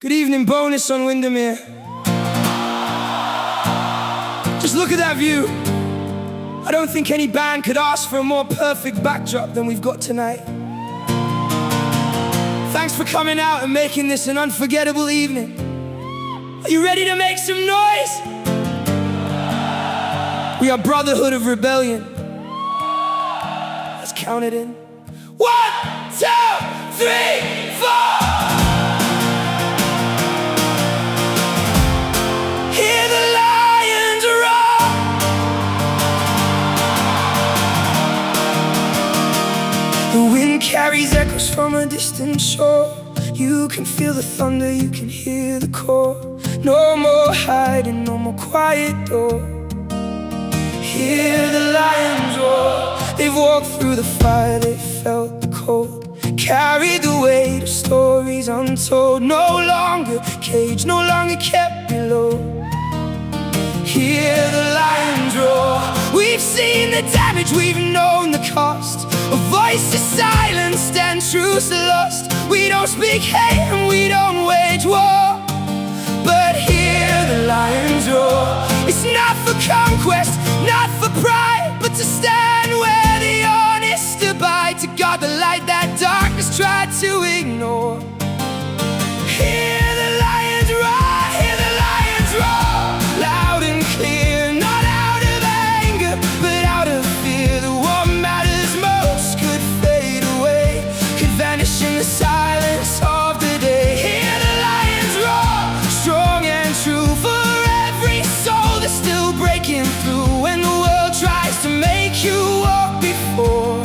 Good evening, bonus on Windermere. Just look at that view. I don't think any band could ask for a more perfect backdrop than we've got tonight. Thanks for coming out and making this an unforgettable evening. Are you ready to make some noise? We are Brotherhood of Rebellion. Let's count it in. 1, 2, 3, 4. Hear the lions roar. The wind carries echoes from a distant shore. You can feel the thunder, you can hear the core. No more hiding, no more quiet door. Hear the lions roar. They've walked through the fire, they felt the cold, carried the weight of stories untold. No longer caged, no longer kept below. Hear the lions roar. We've seen the damage, we've known the cost. A voice is silenced and truths are lost. We don't speak hate and we don't wage war, but hear the lions roar. It's not for conquest, not for pride, but to stand where the honest abide, to guard the light that darkness tried to ignore. Hear the lions roar, hear the lions roar. Loud and clear, not out of anger, but out of fear. The what matters most could fade away, could vanish in the silence of the day. Hear the lions roar, strong and true, for every soul that's still breaking through when the world tries to make you walk before.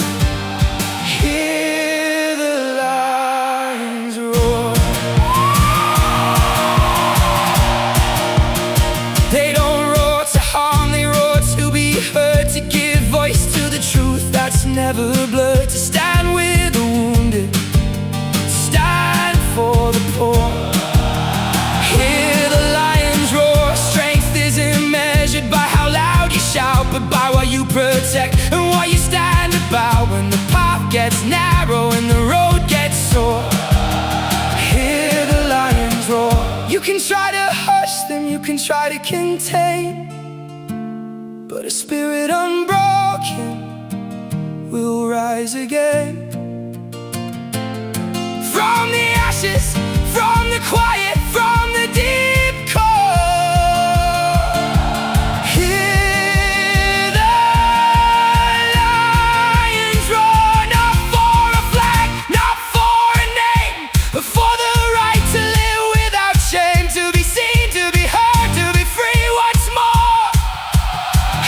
Hear the lions roar. They don't roar to harm, they roar to be heard, to give voice to the truth that's never blurred, to stand with the wounded, to stand for the poor. Hear the lions roar. Strength isn't measured by how loud you shout, but by what you protect and what you stand about. When the path gets narrow and the road gets sore, hear the lions roar. You can try to hush them, you can try to contain, but a spirit unbroken will rise again. From the ashes, from the quiet, from the deep core, hear the lions roar. Not for a flag, not for a name, but for the right to live without shame, to be seen, to be heard, to be free once more.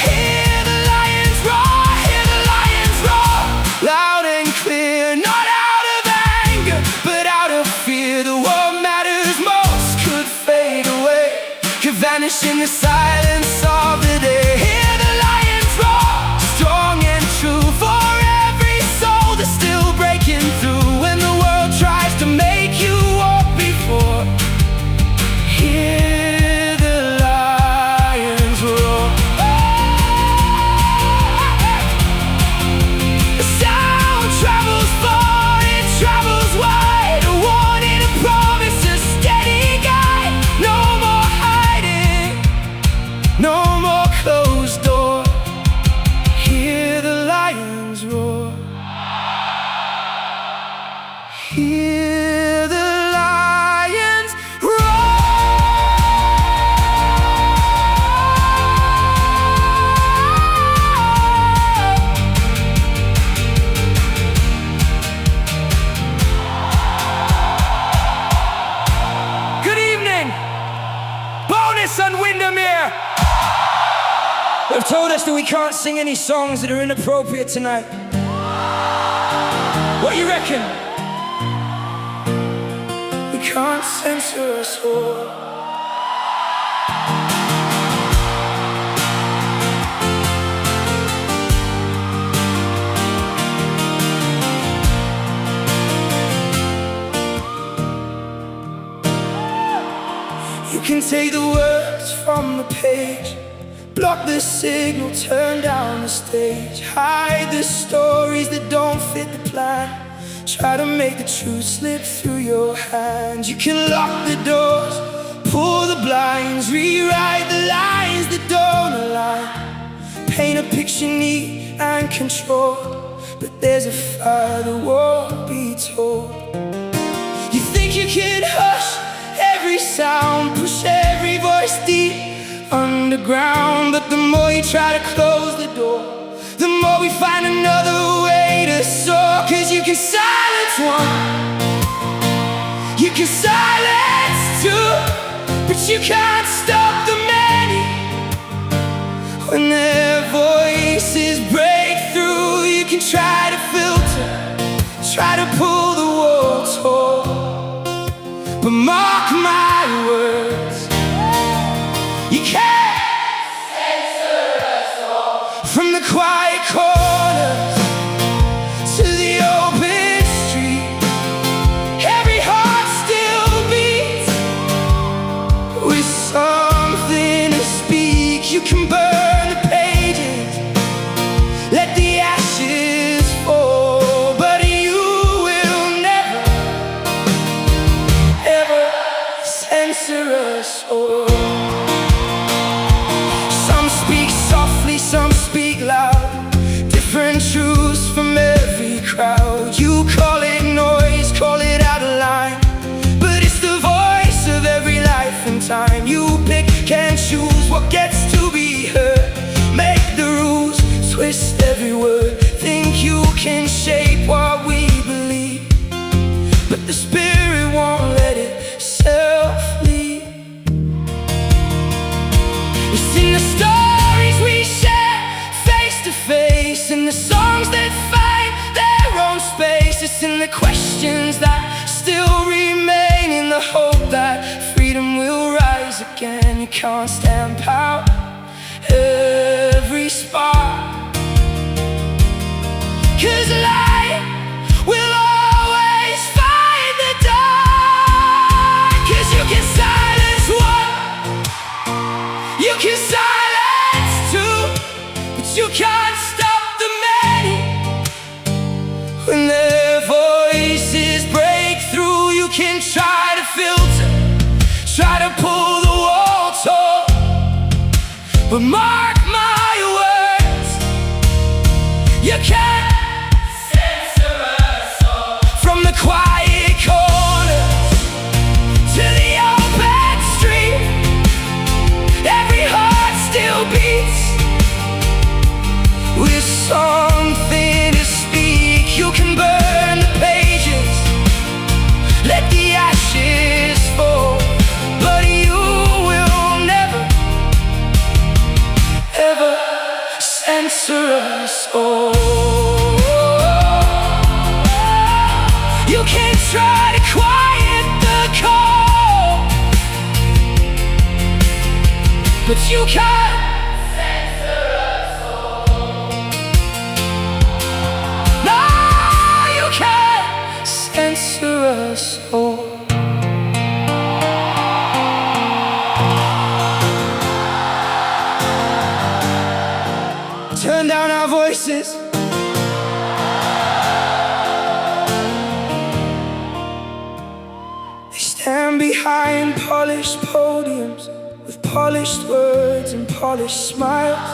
Hear the lions roar, hear the lions roar. Loud and clear, not out of anger, but out of fear. The what matters most could fade away, could vanish in the silence of the day. Hear the lions roar, strong and true, for every soul that's still breaking through when the world tries to make you walk before. Hear the lions roar. The sound travels far, it travels wide, a warning, a promise, a steady guide. No more hiding, no more closed door. Hear the lions roar. Hear the lions roar. Good evening, bonus on Windermere. They've told us that we can't sing any songs that are inappropriate tonight. What do you reckon? We can't censor us all. You can take the words from the page, block the signal, turn down the stage, hide the stories that don't fit the plan, Try to make the truth slip through your hands. You can lock the doors, pull the blinds, rewrite the lines that don't align, paint a picture neat and controlled, but there's a fire that won't be told. You think you can hush every sound, push every voice deep underground, but the more you try to close the door, the more we find another way to soar. 'Cause you can silence one, you can silence two, but you can't stop the many. When their voices break through, you can try to filter, try to pull the wool tall, but mark my words, you can't censor us all. From the quiet corners to the open street, every heart still beats with something to speak. You can burn the pages, let the ashes fall, but you will never, ever censor us all. Some speak softly, some speak loud, different truths from every crowd. You call it noise, call it out of line, but it's the voice of every life and time. You pick, can't choose what gets to be heard, make the rules, twist every word, think you can shape what we believe, but the spirit won't let itself leave. It's in the stories we share face to face, in the songs that find their own space. It's in the questions that still remain, in the hope that freedom will rise again. You can't stamp out every spark, 'cause light will always find the dark. 'Cause you can silence one, you can silence two, but you can't stop the many. When their voices break through, you can try to filter, try to pull the wall tall, but mark my words, you can't censor us all. From the quiet corners to the open street, every heart still beats with something to speak. You can burn the pages, let the ashes fall, but you will never, ever censor us all. You can try to quiet the call, but you can't censor us all. No, you can't censor us all. Turn down our voices, they stand behind polished podiums with polished words and polished smiles.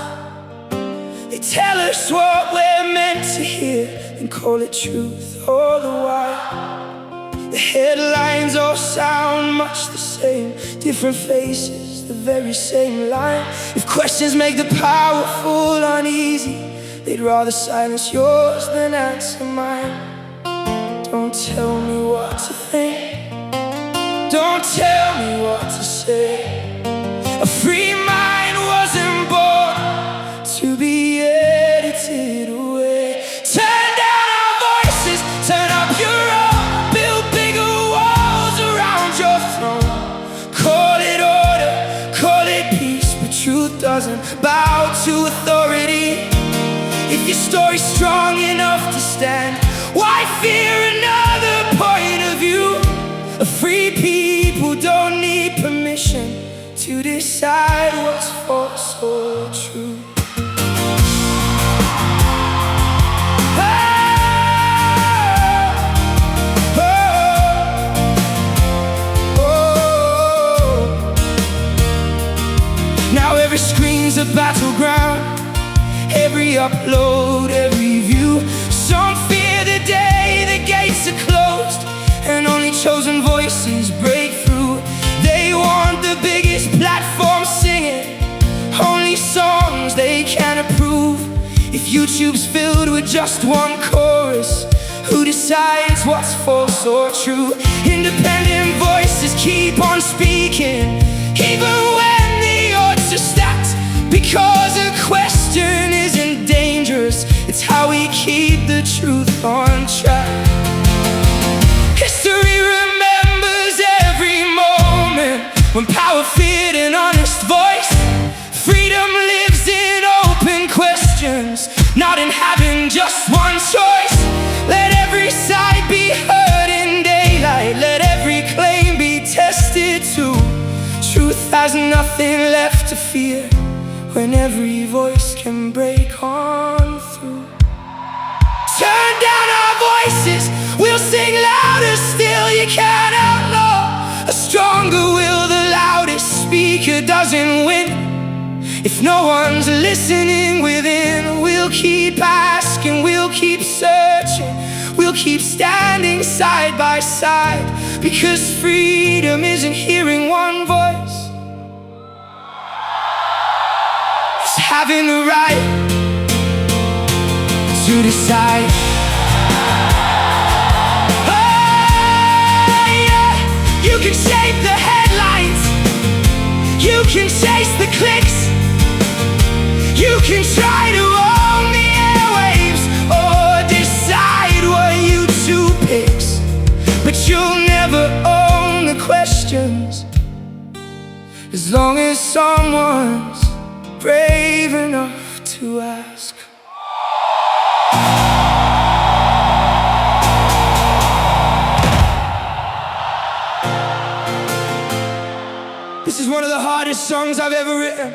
They tell us what we're meant to hear and call it truth all the while. The headlines all sound much the same, different faces, the very same line. If questions make the powerful uneasy, they'd rather silence yours than answer mine. Don't tell me what to think, don't tell me what to say. A free mind wasn't born to be edited away. Turn down our voices, turn up your own, build bigger walls around your throne. Call it order, call it peace, but truth doesn't bow to authority. If your story's strong enough to stand, why fear another point of view? A free people don't need permission to decide what's false or true. Every screen's a battleground, every upload, every view. Some fear the day the gates are closed and only chosen voices break through. They want the biggest platform singing only songs they can approve. If YouTube's filled with just one chorus, who decides what's false or true? Independent voices keep on speaking, even when the odds are stacked, because a question isn't dangerous, it's how we keep the truth on track. History remembers every moment when power feared an honest voice. Freedom lives in open questions, not in having just one choice. Let every side be heard in daylight, let every claim be tested too. Truth has nothing left to fear when every voice can break on through. Turn down our voices, we'll sing louder still. You can't outlaw a stronger will, the loudest speaker doesn't win. If no one's listening within, we'll keep asking, we'll keep searching, we'll keep standing side by side, because freedom isn't hearing one voice, it's having the right to decide. Oh, yeah. You can shape the headlines, you can chase the clicks, you can try to own the airwaves or decide what YouTube picks, but you'll never own the questions as long as someone's brave enough to ask. This is one of the hardest songs I've ever written,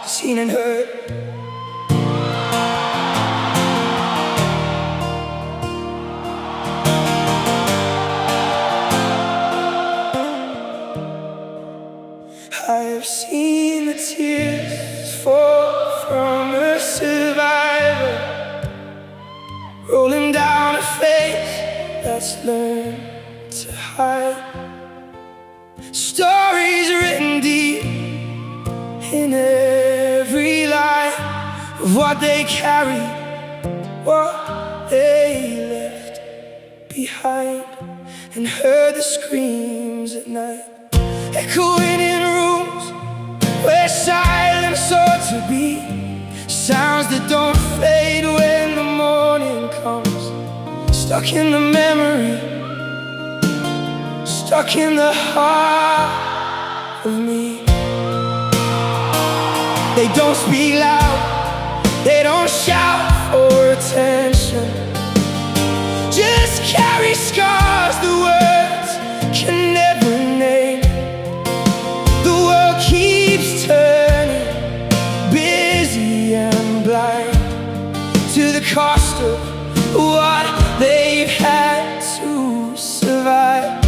seen and heard. I have seen the tears fall from a survivor, rolling down a face that's learned to hide. Stories written deep in every line of what they carried, what they left behind, and heard the screams at night, echoing in rooms where silence ought to be. Sounds that don't fade when the morning comes, stuck in the memory, stuck in the heart of me. They don't speak loud, they don't shout for attention, just carry scars the words can never name. The world keeps turning, busy and blind, to the cost of what they've had to survive.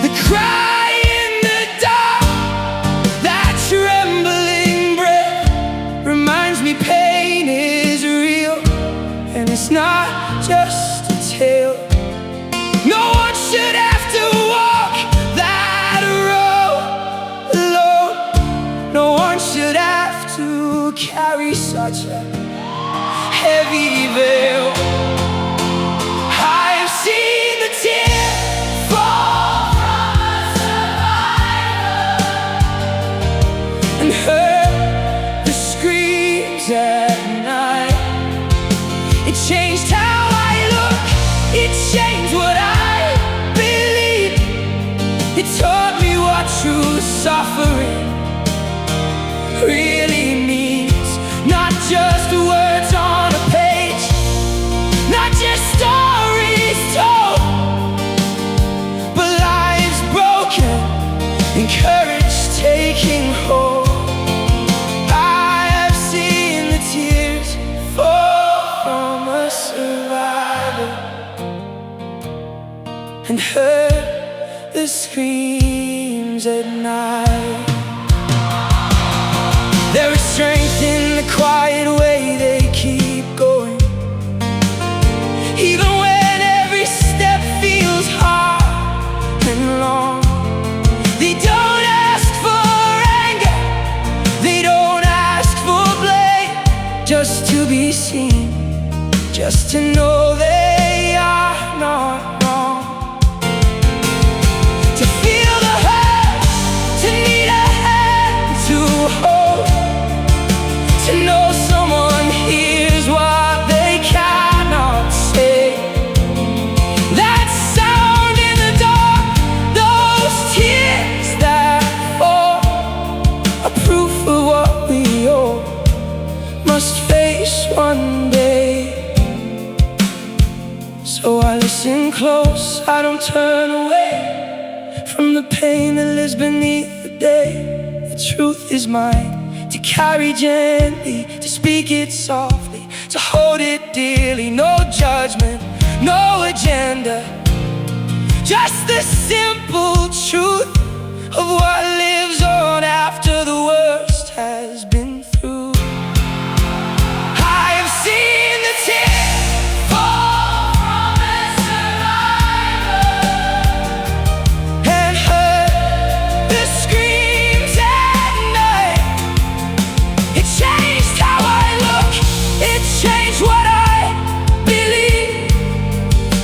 The cry in the dark, that trembling breath, reminds me pain is real, and it's not just a tale. No one should have to walk that road alone. No one should have to carry such a heavy veil. I've seen the tears fall from a survivor and heard the screams at night. It changed how I look, it changed what I believe. It taught me what true suffering really means. Not just words on a page, not just stories told, but lives broken and courage taking hold. I have seen the tears fall from a survivor and heard the screams at night. There is strength in the quiet way they keep going, even when every step feels hard and long. They don't ask for anger, they don't ask for blame, just to be seen, just to know they are not wrong. To feel the hurt, to need a hand to hold, to know someone hears what they cannot say. That sound in the dark, those tears that fall, are proof of what we all must face one day. So I listen close, I don't turn away from the pain that lives beneath the day. The truth is mine, to carry gently, to speak it softly, to hold it dearly. No judgment, no agenda, just the simple truth of what lives on after the worst has been through. I have seen the tears fall from a survivor, and heard the screams at night. It changed how I look, it changed what I believe.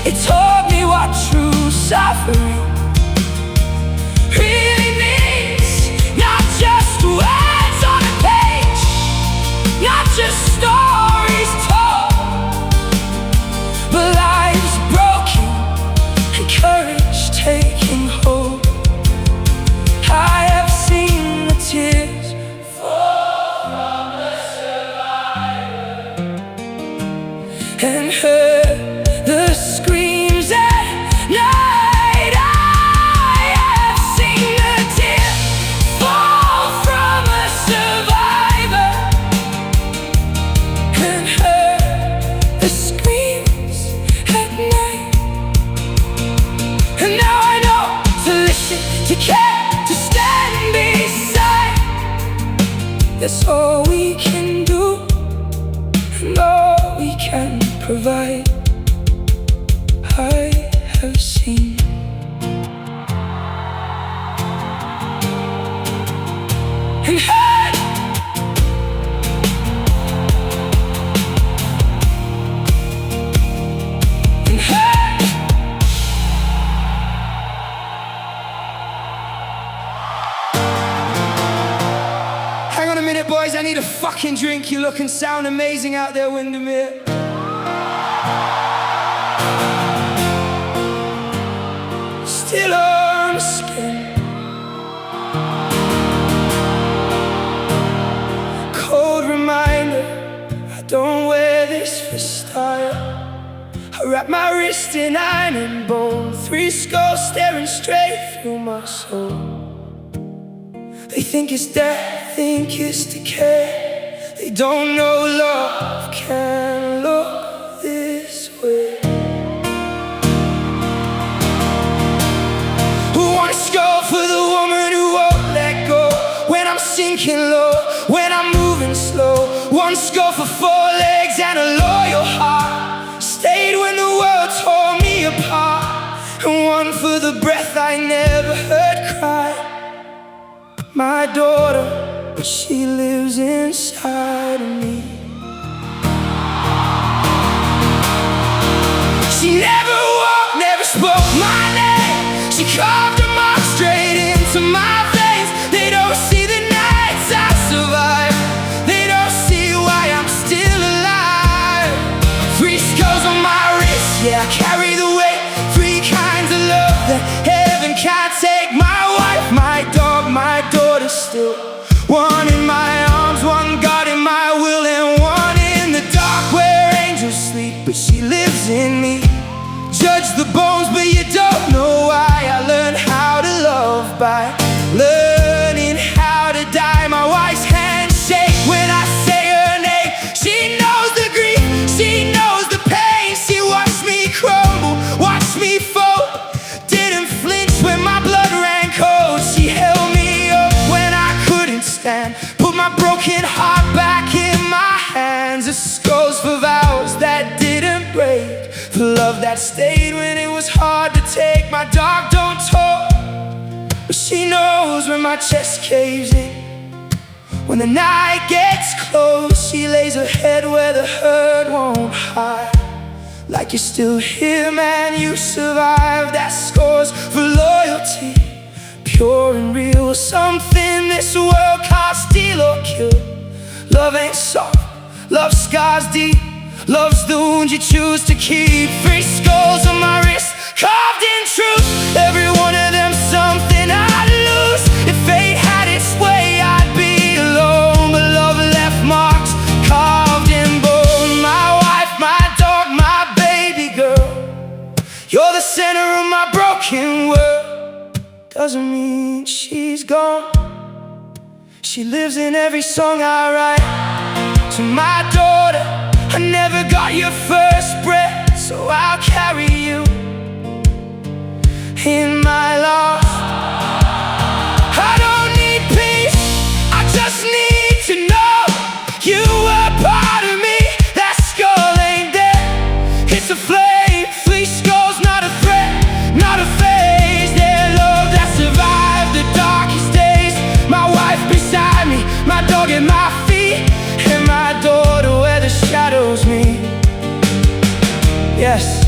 It taught me what true suffering really means. Not just words on a page, not just stories told, but lives broken and courage taking hold. I have seen the tears fall from a survivor, and heard the screams at night. I have seen the tears fall from a survivor, and heard the screams at night. And now I know to listen, to care, to stand beside. That's all we can do, and all we can provide. I have seen and heard, and heard. Hang on a minute, boys, I need a fucking drink. You look and sound amazing out there, Windermere. Still on skin, cold reminder, I don't wear this for style. I wrap my wrist in iron and bone, 3 skulls staring straight through my soul. They think it's death, think it's decay. They don't know love can look this way. One skull for the woman who won't let go when I'm sinking low, when I'm moving slow. One skull for 4 legs and a loyal heart, stayed when the world tore me apart. And one for the breath I never heard cry. My daughter, but she lives inside of me. She never walked, never spoke my name. She carved a mark straight into my veins. They don't see the nights I survive, they don't see why I'm still alive. 3 skulls on my wrist, yeah, I carry the weight. 3 kinds of love that heaven can't take. My wife, my dog, my daughter still. One in my arms, one God in my will, and one in the dark where angels sleep. But she lives in me. Judge the bones, but you don't know why. I learned how to awake, my dog don't talk, but she knows when my chest caves in. When the night gets close, she lays her head where the herd won't hide. Like you're still here, man, you survived. That scores for loyalty, pure and real. Something this world can't steal or kill. Love ain't soft, love scars deep. Love's the wound you choose to keep. 3 skulls on my wrist, carved in truth. Every one of them something I'd lose. If fate had its way, I'd be alone. But love left marks, carved in bone. My wife, my dog, my baby girl. You're the center of my broken world. Doesn't mean she's gone. She lives in every song I write. To my daughter, I never got your first breath, so I'll carry you in my loss. I don't need peace, I just need to know you were part of me. That skull ain't dead, it's a flame. 3 skulls, not a threat, not a phase. Their love that survived the darkest days. My wife beside me, my dog at my feet, and my daughter where the shadows meet. Yes,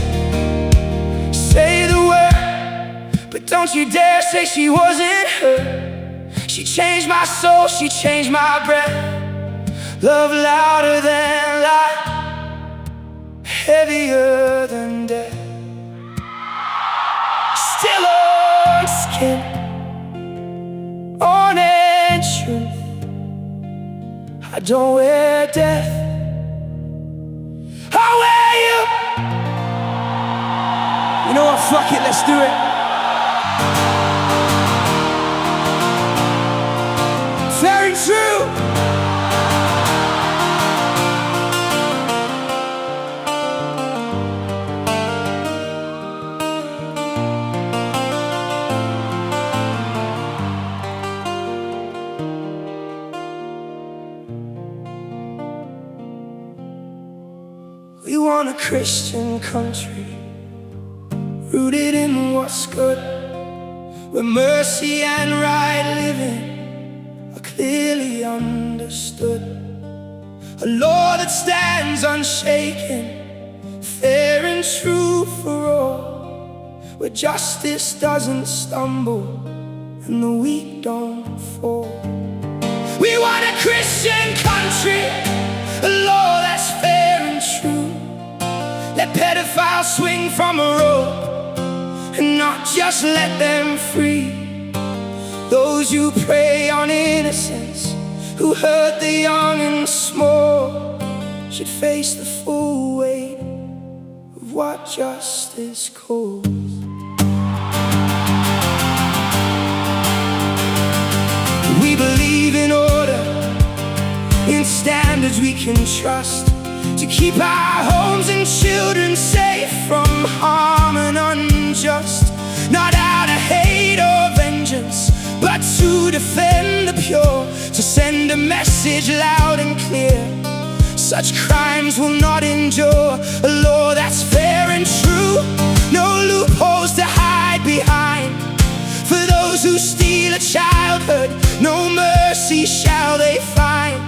say the word, but don't you dare say she wasn't hurt. She changed my soul, she changed my breath. Love louder than life, heavier than death. Still on skin, on and truth. I don't wear death, I wear you. You know what, fuck it, let's do it. Very true. We want a Christian country, rooted in what's good, where mercy and right living are clearly understood. A law that stands unshaken, fair and true for all, where justice doesn't stumble and the weak don't fall. We want a Christian country, a law that's fair and true. Let pedophiles swing from a rope and not just let them free. Those who prey on innocence, who hurt the young and small, should face the full weight of what justice calls. We believe in order, in standards we can trust, to keep our homes and children safe from harm and unjust. Not out of hate or vengeance, but to defend the pure, to send a message loud and clear. Such crimes will not endure. A law that's fair and true, no loopholes to hide behind. For those who steal a childhood, no mercy shall they find.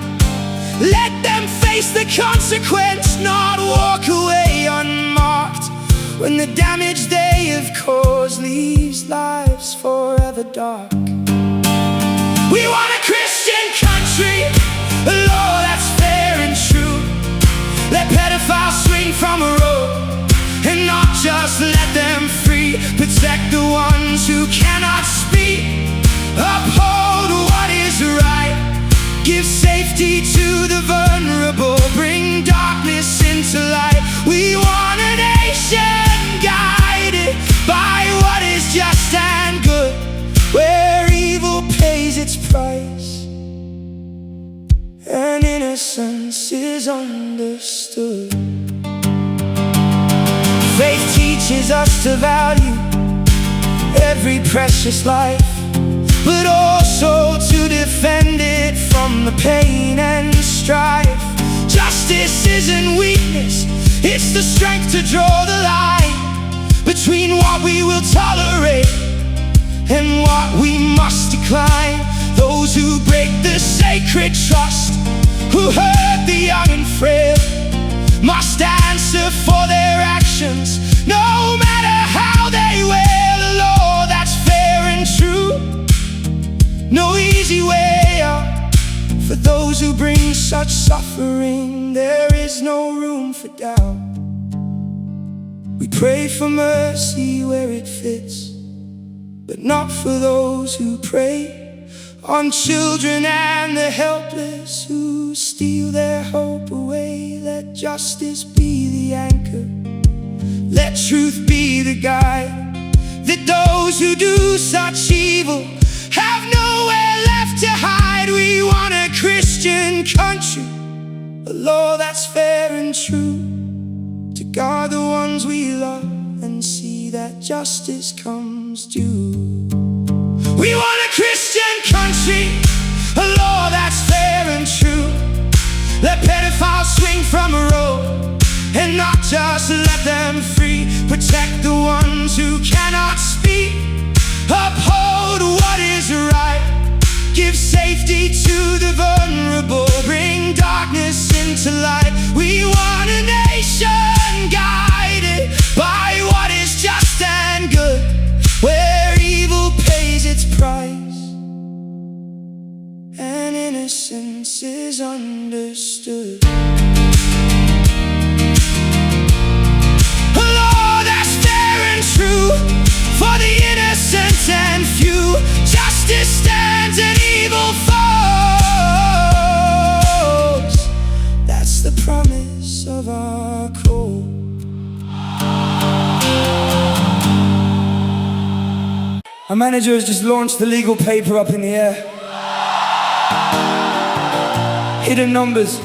Let them face the consequence, not walk away unmarked, when the damage they have caused leaves lives forever dark. We want a Christian country, a law that's fair and true. Let pedophiles swing from a rope and not just let them free. Protect the ones who cannot speak, uphold what is right. Give safety to the vulnerable, bring darkness into light. We want a nation guided by what is just and good, where evil pays its price and innocence is understood. Faith teaches us to value every precious life, but also to defend it from the pain and strife. Justice isn't weakness, it's the strength to draw the line between what we will tolerate and what we must decline. Those who break the sacred trust, who hurt the young and frail, must answer for their actions, no matter how they wail. A law that's fair and true, no easy way out. For those who bring such suffering, there is no room for doubt. We pray for mercy where it fits, but not for those who prey on children and the helpless who steal their hope away. Let justice be the anchor, let truth be the guide, that those who do such evil have nowhere left to hide. We want a Christian country, a law that's fair and true, to guard the ones we love and see that justice comes due. We want a Christian country, a law that's fair and true. Let pedophiles swing from a rope and not just let them free. Protect the ones who cannot speak, uphold what is right, give safety to the vulnerable, bring darkness into light. We want a nation guided by what is just and good, where evil pays its price and innocence is understood. A law that's fair and true for the innocent and few. Justice stands and evil falls. That's the promise of our code. Our manager has just launched the legal paper up in the air. Hidden numbers.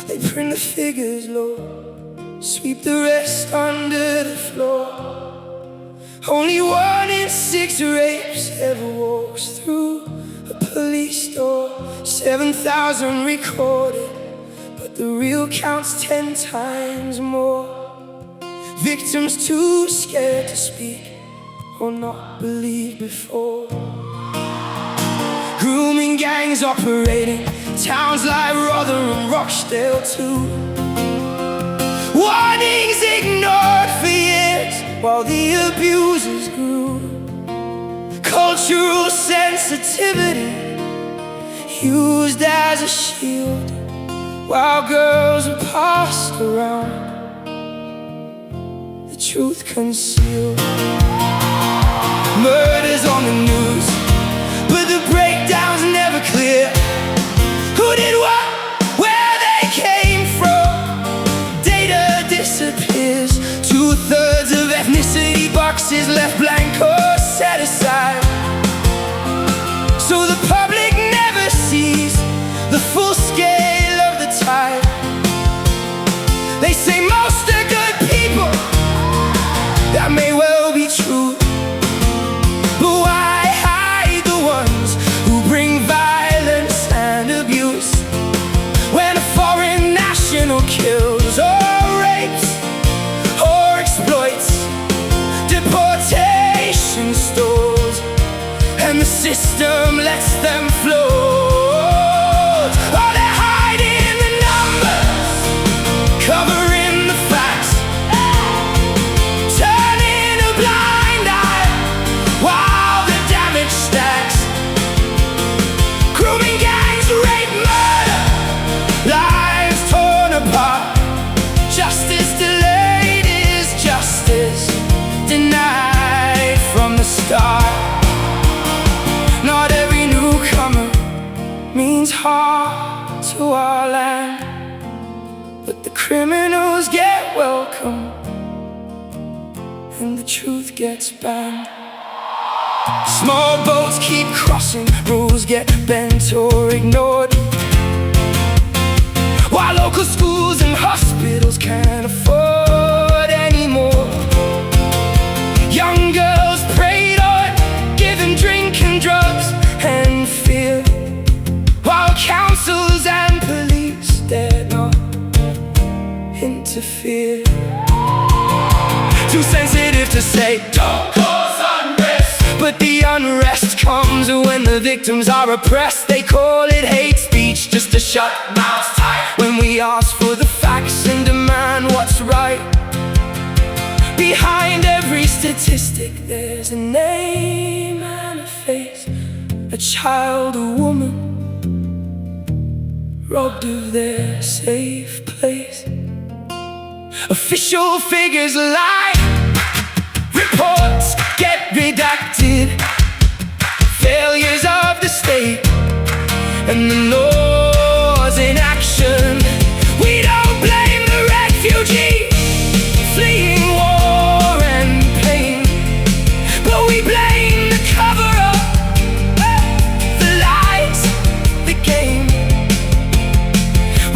They print the figures low, sweep the rest under the floor. Only 1 in 6 rapes ever walks through a police door. 7,000 recorded, but the real count's 10 times more. Victims too scared to speak or not believe before. Grooming gangs operating, towns like Rotherham, Rochdale too. Warnings ignored for years while the abusers grew. Cultural sensitivity used as a shield while girls were passed around, the truth concealed. Murders on the news, but the breakdown's never clear. Who did what, where they came from, data disappears. 2/3 of ethnicity boxes left blank or set aside, so the public never sees the full scale of the tide. They say most are good people, that may well be true, but why hide the ones who bring violence and abuse? When a foreign national kills or rapes or exploits, deportation stalls and the system lets them float. Oh, they're hiding the numbers, covering the facts, turning a blind eye while the damage stacks. Grooming gangs, rape, murder, lives torn apart. Justice delayed is justice denied from the start. Not every newcomer means harm to our land, but the criminals get welcome and the truth gets banned. Small boats keep crossing, rules get bent or ignored. while local schools and hospitals can't afford anymore. Young girls preyed on, given drink and drugs and fear, while councils and police dared not interfere. Too sensitive to say, don't cause unrest, but the unrest comes when the victims are oppressed. They call it hate speech just to shut mouths tight when we ask for the facts and demand what's right. Behind every statistic there's a name and a face, a child, a woman, robbed of their safe place. Official figures lie, reports get redacted, failures of the state and the laws in action. We don't blame the refugee fleeing war and pain, but we blame the cover-up, the lies, the game.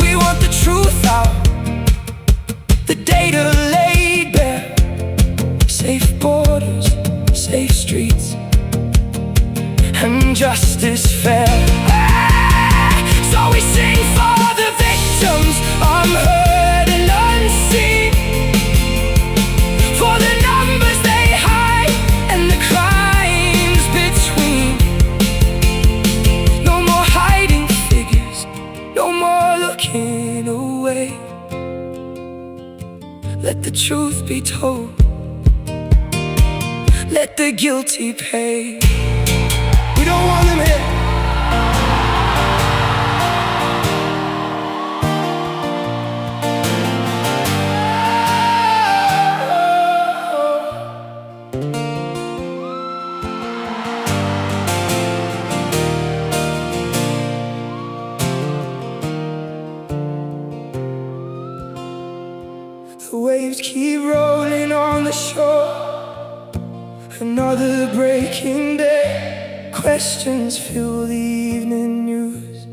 We want the truth out, the data laid bare, safe borders, safe streets, and justice fair. So we sing for the victims, unheard and unseen, for the numbers they hide and the crimes between. No more hiding figures, no more looking away. Let the truth be told, let the guilty pay. We don't want them here. The waves keep rolling on the shore, another breaking day. Questions fill the evening news,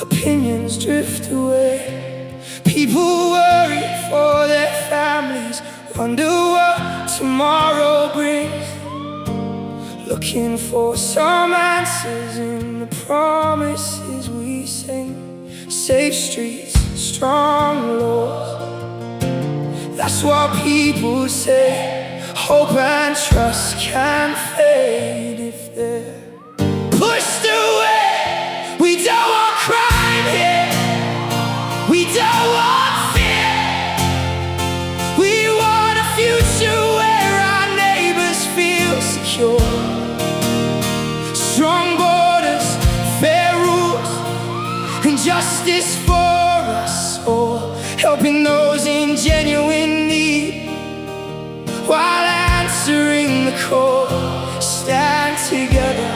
opinions drift away. People worry for their families, wonder what tomorrow brings, looking for some answers in the promises we sing. Safe streets, strong laws, that's what people say. Hope and trust can fade if they're pushed away. We don't want crime here, we don't want fear. We want a future where our neighbors feel secure. Strong borders, fair rules, and justice for us all, helping those in genuine need while answering the call. Stand together,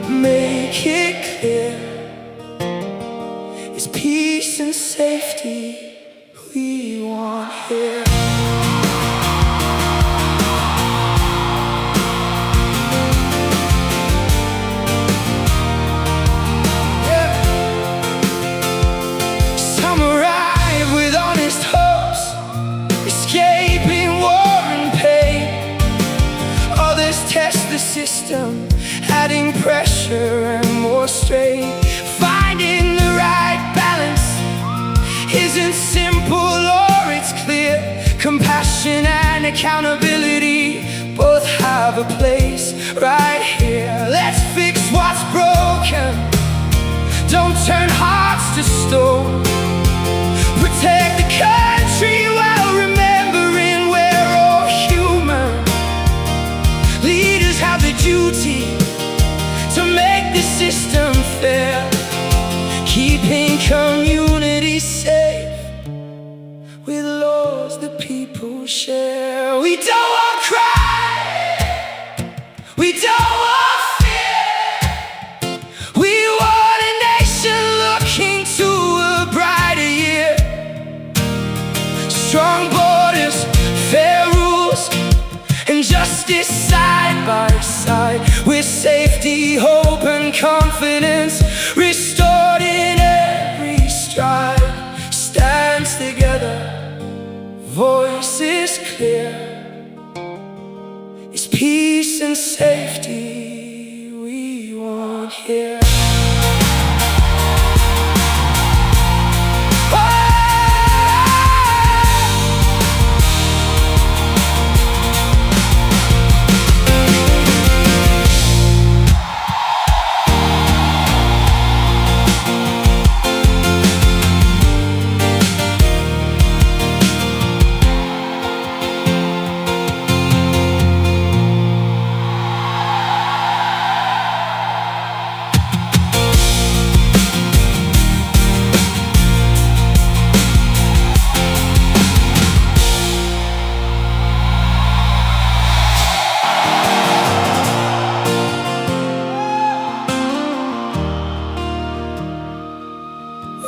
make it clear, it's peace and safety we want here. Some arrive with honest hopes, escaping war and pain. Others test the system, adding pressure and more strain. Finding the right balance isn't simple or it's clear. Compassion and accountability both have a place right here. Let's fix what's broken, don't turn hearts to stone. Protect the country while remembering we're all human. Leaders have the duty to make the system fair, keeping communities safe with laws that people share. We don't want crime, we don't want fear. We want a nation looking to a brighter year. Strong borders, fair rules, and justice side by side, with safety, hope, and confidence restored in every street. strive stands together, voices clear. It's peace and safety we want here.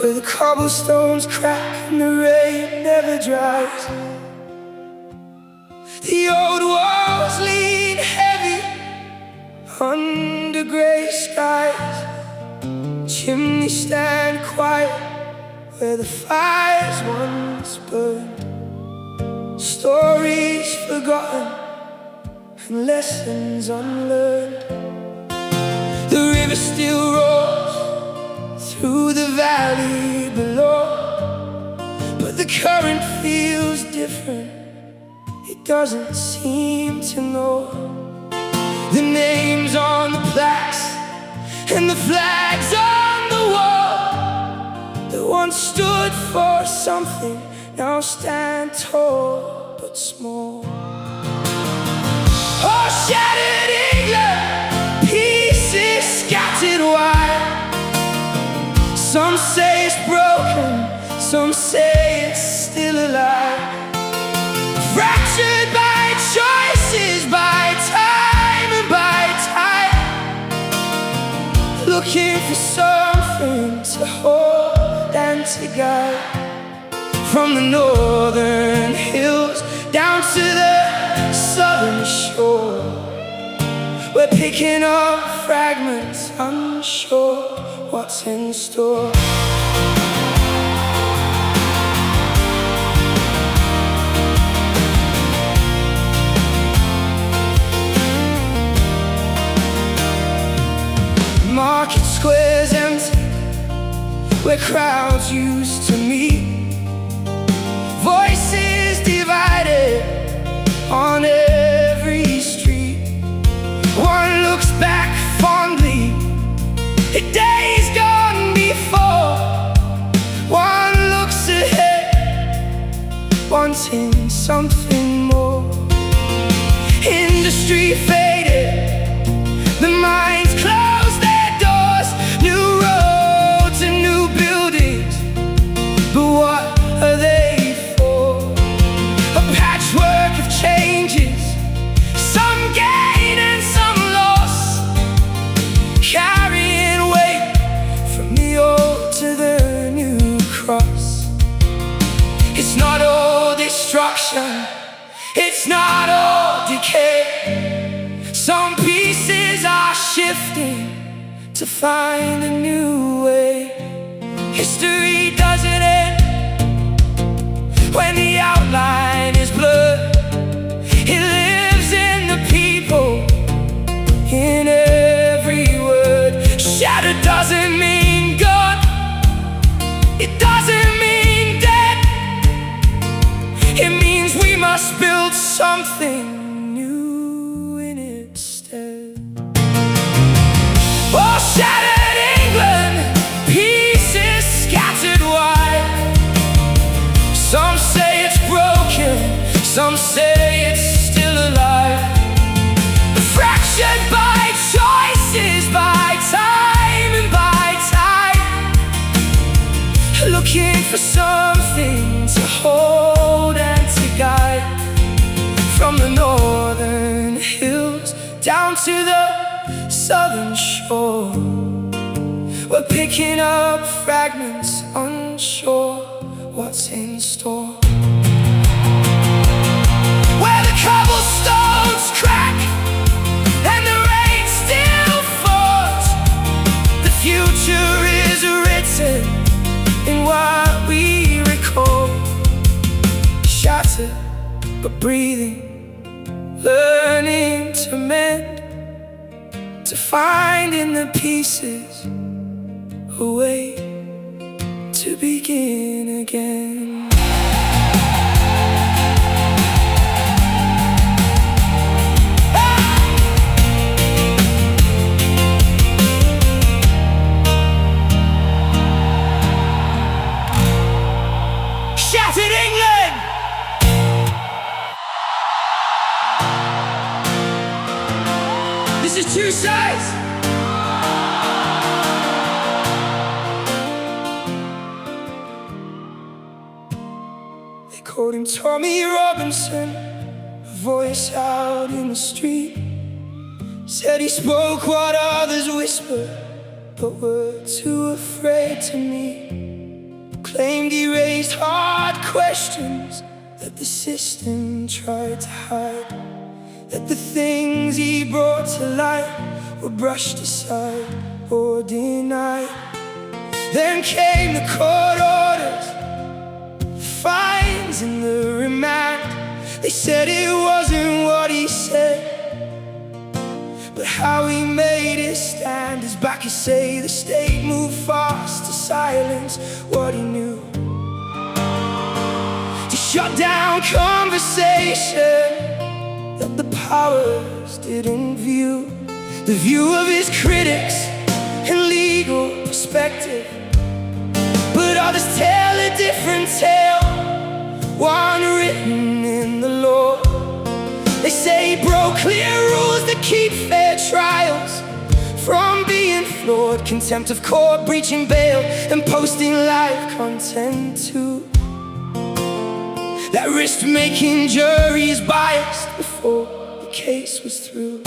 Where the cobblestones crack and the rain never dries, the old walls lean heavy under grey skies. Chimneys stand quiet where the fires once burned, stories forgotten and lessons unlearned. The river still roars through the valley below, but the current feels different. It doesn't seem to know the names on the plaques and the flags on the wall that once stood for something now stand tall but small. Oh, shattered England, pieces scattered wide. Some say it's broken, some say it's still alive. Fractured by choices, by time and by tide, looking for something to hold and to guide. From the northern hills down to the southern shore, we're picking up fragments, unsure what's in store. Market squares empty where crowds used to meet, voices divided on every street. One looks back fondly at days gone before, one looks ahead wanting something more. Industry faded, the mines closed their doors, new roads and new buildings, but what are they for? A patchwork of changes, some gain and some loss, carrying weight from the old to the new cross. It's not all destruction, it's not all decay. Some pieces are shifting to find a new way. History doesn't end when the outline is blurred. It lives in the people, in every word. Shattered doesn't mean gone, it doesn't mean dead. It means we must build something new in its stead. Oh, shattered England, pieces scattered wide. Some say it's broken, some say it's still alive. Fractured by choices, by time and by tide, looking for something to hold and to guide. From the northern hills down to the southern shore, we're picking up fragments, unsure what's in store. Where the cobblestones crack and the rain still falls, the future is written in what breathing, learning to mend, to find in the pieces a way to begin again. Shattered England! This is Two Sides. They called him Tommy Robinson, a voice out in the street. Said he spoke what others whispered, but were too afraid to meet. Claimed he raised hard questions that the system tried to hide, that the things he brought to light were brushed aside or denied. Then came the court orders, fines and the remand. They said it wasn't what he said, but how he made it stand. His backers say the state moved fast to silence what he knew, to shut down conversation that the powers didn't view. The view of his critics and legal perspective, but others tell a different tale, one written in the law. They say he broke clear rules that keep fair trials from being flawed, contempt of court, breaching bail, and posting live content too, that risked making juries biased before the case was through.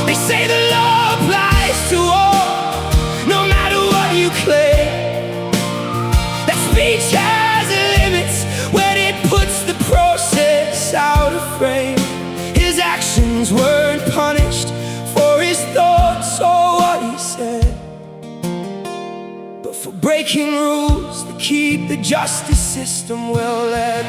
They say the law applies to all, no matter what you claim, that speech has limits when it puts the process out of frame. His actions weren't punished for his thoughts or what he said, but for breaking rules that keep the justice system well led.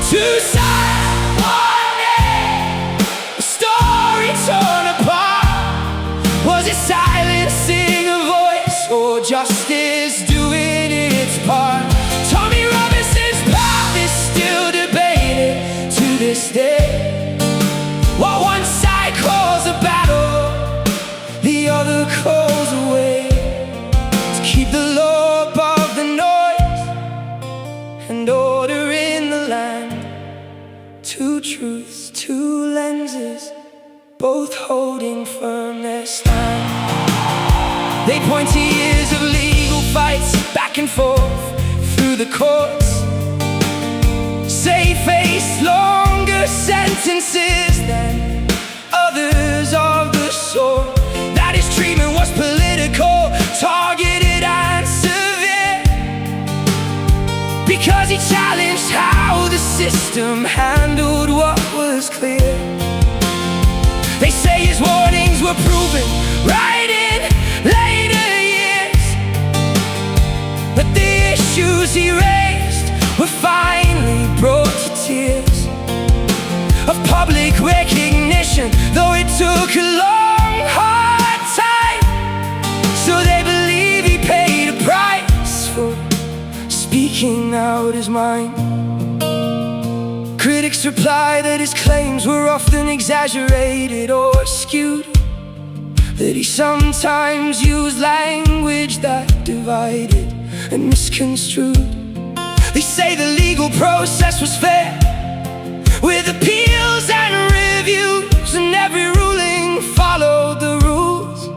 Two sides, one day, a story torn apart. Was it silencing a voice or justice doing its part? Tommy Robinson's path is still debated to this day. What one side calls a battle, the other calls a way to keep the law above the noise and order in the land. Two truths, two lenses, both holding firm their stand. They point to years of legal fights back and forth through the courts. Say face longer sentences than others of the sort, that his treatment was political, targeted and severe, because he challenged how the system handled what was clear. They say his warnings were proven right in later years, but the issues he raised were finally brought to tears of public recognition, though it took a long, hard time. So they believe he paid a price for speaking out his mind. Critics reply that his claims were often exaggerated or skewed, that he sometimes used language that divided and misconstrued. They say the legal process was fair, with appeals and reviews, and every ruling followed the rules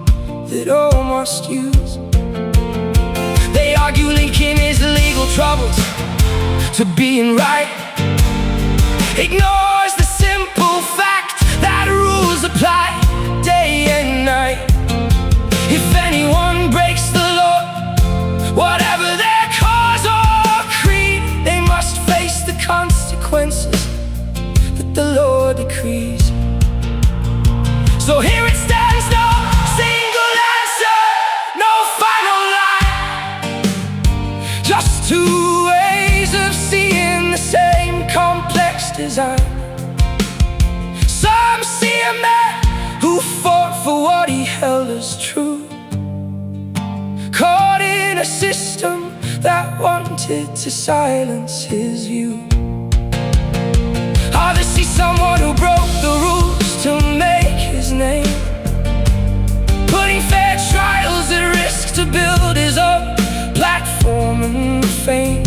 that all must use. They argue linking his legal troubles to being right ignores the simple fact that rules apply day and night. If anyone breaks the law, whatever their cause or creed, they must face the consequences that the law decrees. So here it stands, no single answer, no final line, just two ways of seeing design. Some see a man who fought for what he held as true, caught in a system that wanted to silence his view. Others see someone who broke the rules to make his name, putting fair trials at risk to build his own platform and fame.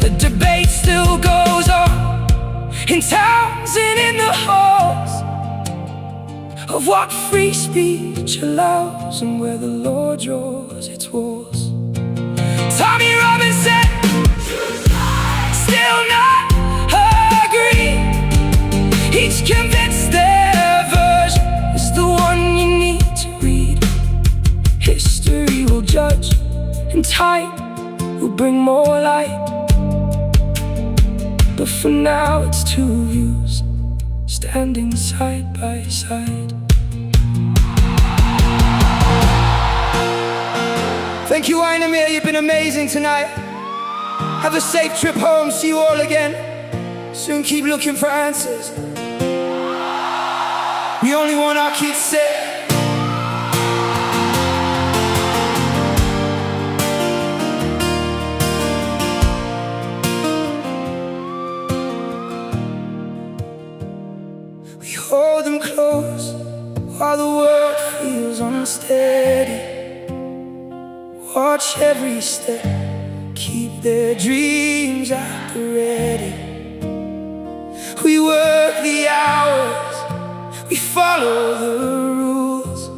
The debate still goes on in towns and in the halls of what free speech allows and where the law draws its walls. Tommy Robinson still not agree. Each convinced their version is the one you need to read. History will judge and time will bring more light, but for now it's two views standing side by side. Thank you, Einamir, you've been amazing tonight. Have a safe trip home, see you all again. Soon keep looking for answers. We only want our kids safe. We hold them close while the world feels unsteady. Watch every step, keep their dreams at the ready. We work the hours, we follow the rules,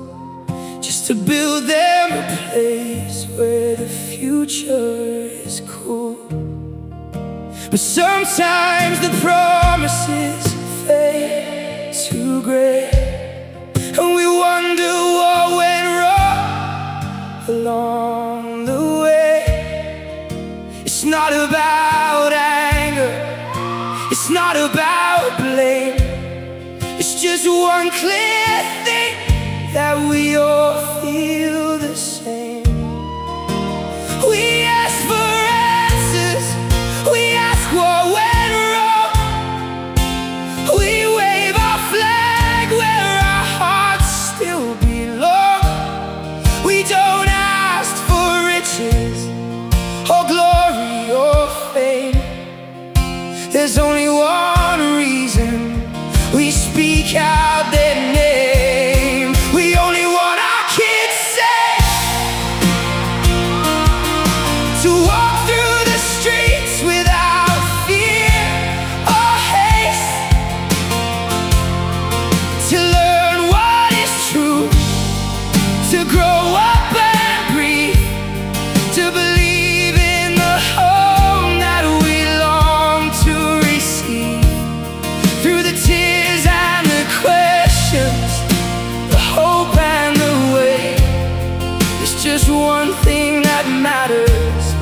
just to build them a place where the future is cool. But sometimes the promises fade to gray, and we wonder what went wrong along the way. It's not about anger, it's not about blame. It's just one clear thing, that we all feel the same. We ask for answers, we ask what went wrong. We wave our flag where our hearts still belong. We don't ask for riches or glory or fame. There's only one reason we speak out their name. We only want our kids safe, to walk through the streets without fear or haste, to learn what is true, to grow up and breathe, to believe in the home that we long to receive. Through the tears and the questions, the hope and the way, it's just one thing that matters.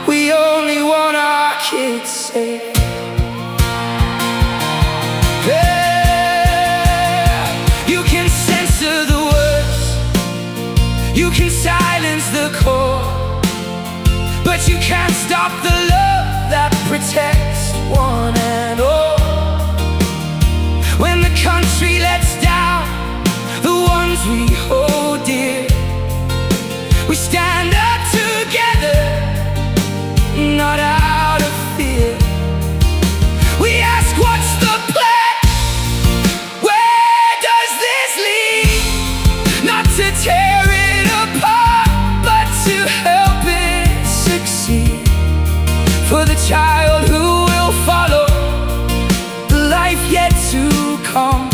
We only want our kids safe. Yeah. You can censor the words, you can silence the core, but you can't stop the love that protects one and all. When the country lets down the ones we hold dear, we stand up together, not out of fear. We ask, what's the plan? Where does this lead? Not to tear it apart, but to help it succeed. For the child who will follow, the life yet to come.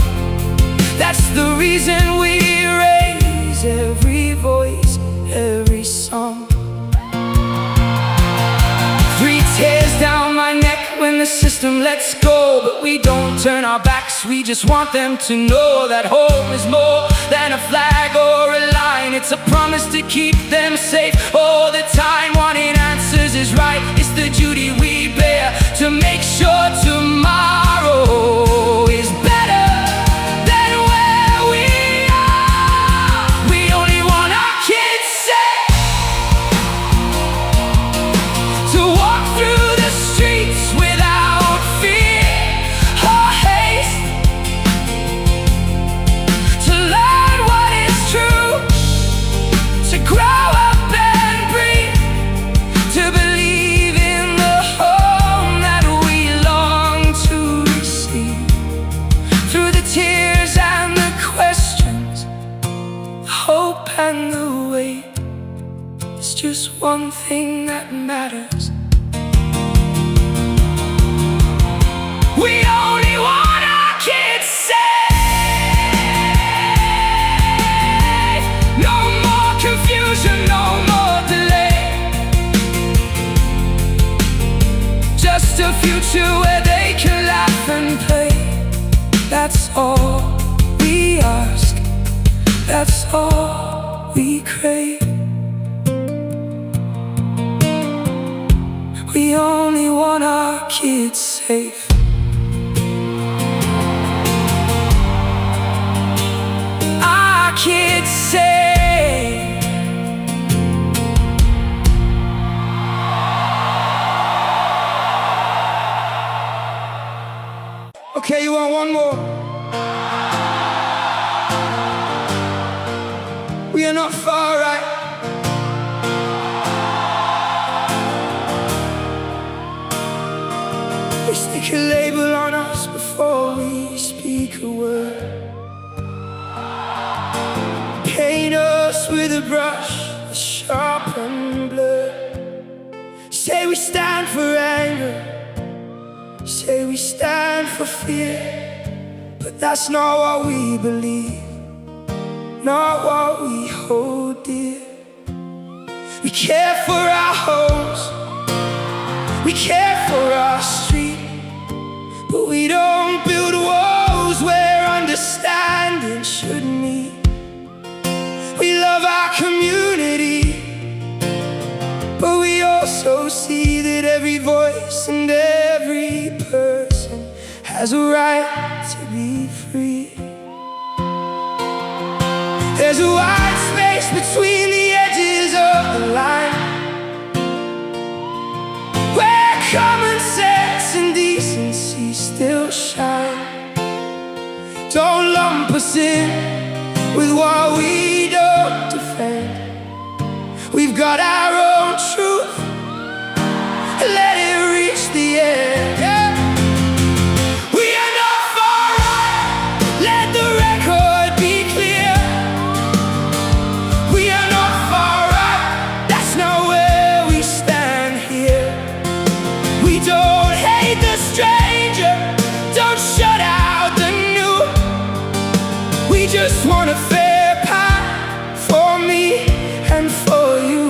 That's the reason we raise every voice, every song. 3 tears down my neck when the system lets go, but we don't turn our backs. We just want them to know that home is more than a flag or a line. It's a promise to keep them safe all the time. Wanting answers is right, it's the duty we bear, to make sure tomorrow is better than where we are. We only want our kids safe, to walk through just one thing that matters. We only want our kids safe. No more confusion, no more delay. Just a future where they can laugh and play. That's all we ask, that's all we crave. We only want our kids safe. Our kids safe. Okay, you want one more? We are not far right. They stick a label on us before we speak a word. Paint us with a brush that's sharp and blurred. Say we stand for anger, say we stand for fear, but that's not what we believe, not what we hold dear. We care for our homes, we care for our street, but we don't build walls where understanding should meet. We love our community, but we also see that every voice and every person has a right to be free. There's a wide space between the edges of the line, where common sense and decency still shine. Don't lump us in with what we don't defend. We've got our own truth, let it reach the end. Yeah. We are not far right, let the record be clear. We are not far right, that's not where we stand here. We don't hate the stranger, don't shut out the new. We just want a fair path for me and for you.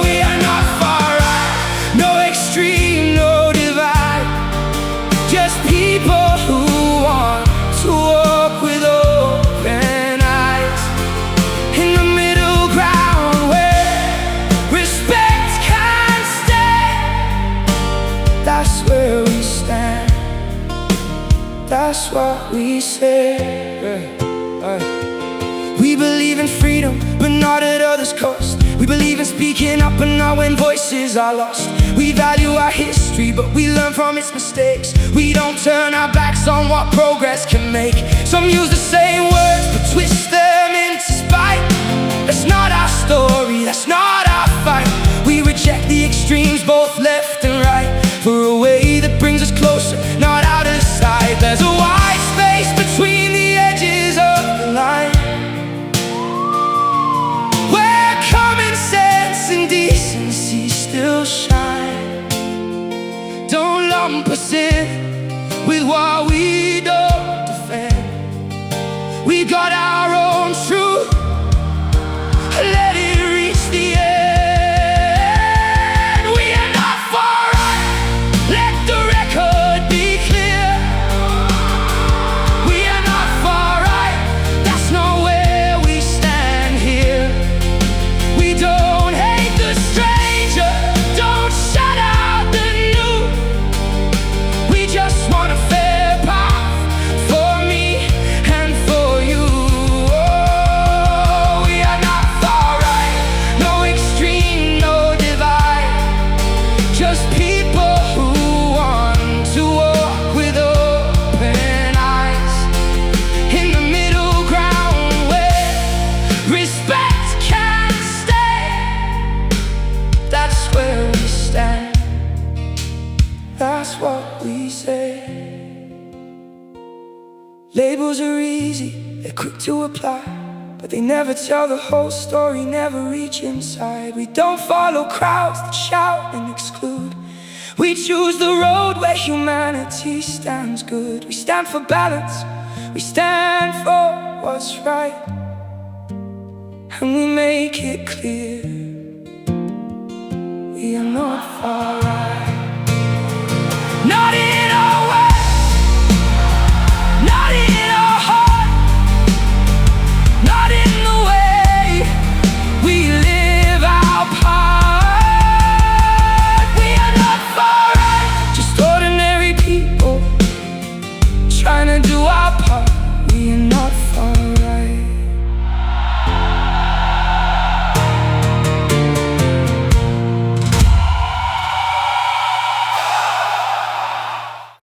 We are not far right, no extreme, no divide. Just people who want to walk with open eyes. In the middle ground where respect can stay. That's where we stand, that's what we say. We believe in freedom, but not at others' cost. We believe in speaking up and not when voices are lost. We value our history, but we learn from its mistakes. We don't turn our backs on what progress can make. Some use the same words, but twist them into spite. That's not our story, that's not our fight. We reject the extremes, both left and right, for a way that brings us closer, not out of sight. There's a wide space between the edges of the line, where common sense and decency still shine. Don't lump us in with what we don't defend. We got our own truth, let it reach the end. We are not far right, let the record be clear. We are not far right, that's not where we stand here. We don't hate the stranger, don't shut out the new. We just want a fair path for me and for you. Oh, we are not far right, no extreme, no divide. Just people who want to walk with open eyes. In the middle ground where respect can stay. That's where we stand, that's what we say. Labels are easy, they're quick to apply, but They never tell the whole story, never reach inside. We don't follow crowds that shout and exclude. We choose the road where humanity stands good. We stand for balance, we stand for what's right, and we make it clear we are not far out.